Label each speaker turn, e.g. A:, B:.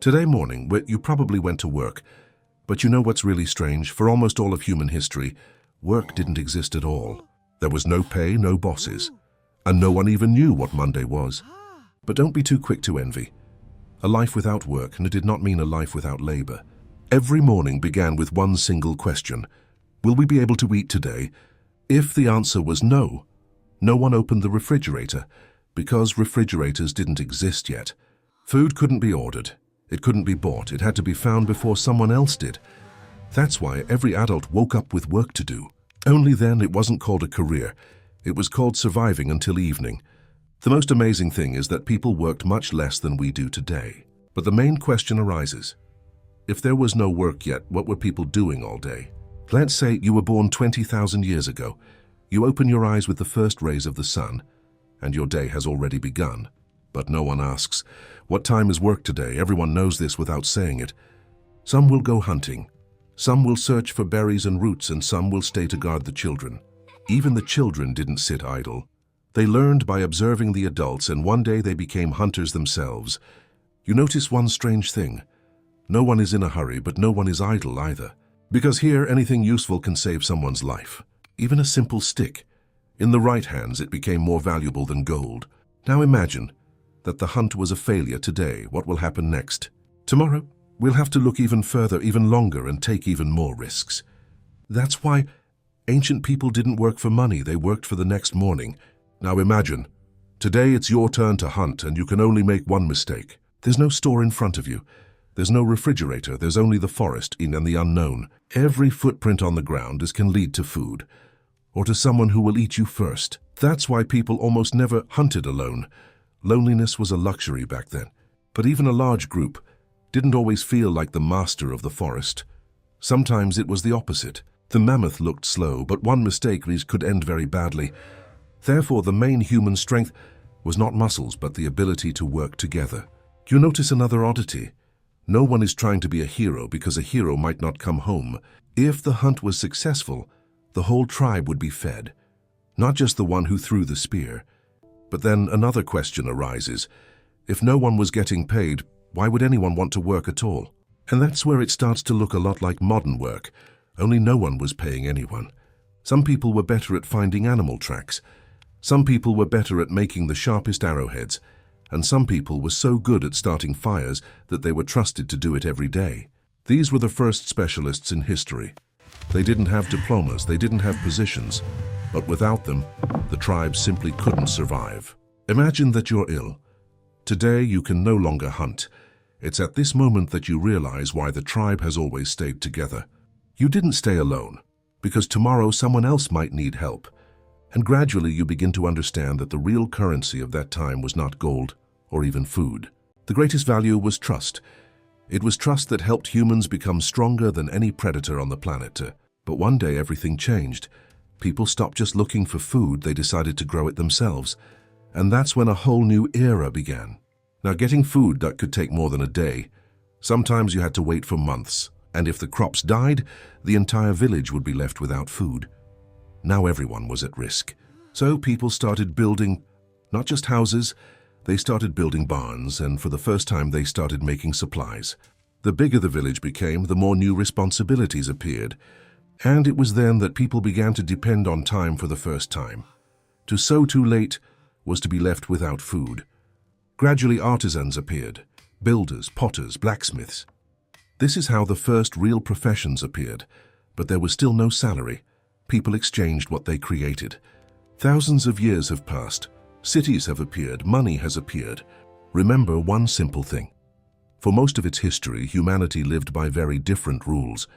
A: Today morning, you probably went to work, but you know what's really strange? For almost all of human history, work didn't exist at all. There was no pay, no bosses, and no one even knew what Monday was. But don't be too quick to envy. A life without work did not mean a life without labor. Every morning began with one single question: will we be able to eat today? If the answer was no, no one opened the refrigerator, because refrigerators didn't exist yet. Food couldn't be ordered. It couldn't be bought. It had to be found before someone else did. That's why every adult woke up with work to do. Only then it wasn't called a career. It was called surviving until evening. The most amazing thing is that people worked much less than we do today. But the main question arises: if there was no work yet, what were people doing all day? Let's say you were born 20,000 years ago. You open your eyes with the first rays of the sun, and your day has already begun. But no one asks, what time is work today? Everyone knows this without saying it. Some will go hunting. Some will search for berries and roots, and some will stay to guard the children. Even the children didn't sit idle. They learned by observing the adults, and one day they became hunters themselves. You notice one strange thing. No one is in a hurry, but no one is idle either. Because here, anything useful can save someone's life. Even a simple stick. In the right hands, it became more valuable than gold. Now imagine that the hunt was a failure today. What will happen next? Tomorrow, we'll have to look even further, even longer, and take even more risks. That's why ancient people didn't work for money. They worked for the next morning. Now imagine, today it's your turn to hunt, and you can only make one mistake. There's no store in front of you. There's no refrigerator. There's only the forest and the unknown. Every footprint on the ground can lead to food, or to someone who will eat you first. That's why people almost never hunted alone. Loneliness was a luxury back then. But even a large group didn't always feel like the master of the forest. Sometimes it was the opposite. The mammoth looked slow, but one mistake could end very badly. Therefore, the main human strength was not muscles, but the ability to work together. You notice another oddity. No one is trying to be a hero because a hero might not come home. If the hunt was successful, the whole tribe would be fed, not just the one who threw the spear. But then another question arises. If no one was getting paid, why would anyone want to work at all? And that's where it starts to look a lot like modern work, only no one was paying anyone. Some people were better at finding animal tracks. Some people were better at making the sharpest arrowheads. And some people were so good at starting fires that they were trusted to do it every day. These were the first specialists in history. They didn't have diplomas, they didn't have positions, but without them, the tribe simply couldn't survive. Imagine that you're ill. Today you can no longer hunt. It's at this moment that you realize why the tribe has always stayed together. You didn't stay alone, because tomorrow someone else might need help. And gradually you begin to understand that the real currency of that time was not gold or even food. The greatest value was trust. It was trust that helped humans become stronger than any predator on the planet. But one day everything changed. People stopped just looking for food, they decided to grow it themselves. And that's when a whole new era began. Now, getting food that could take more than a day. Sometimes you had to wait for months, and if the crops died, the entire village would be left without food. Now everyone was at risk. So people started building, not just houses, they started building barns, and for the first time they started making supplies. The bigger the village became, the more new responsibilities appeared. And it was then that people began to depend on time for the first time. To sow too late was to be left without food. Gradually artisans appeared, builders, potters, blacksmiths. This is how the first real professions appeared, but there was still no salary. People exchanged what they created. Thousands of years have passed. Cities have appeared. Money has appeared. Remember one simple thing. For most of its history, humanity lived by very different rules.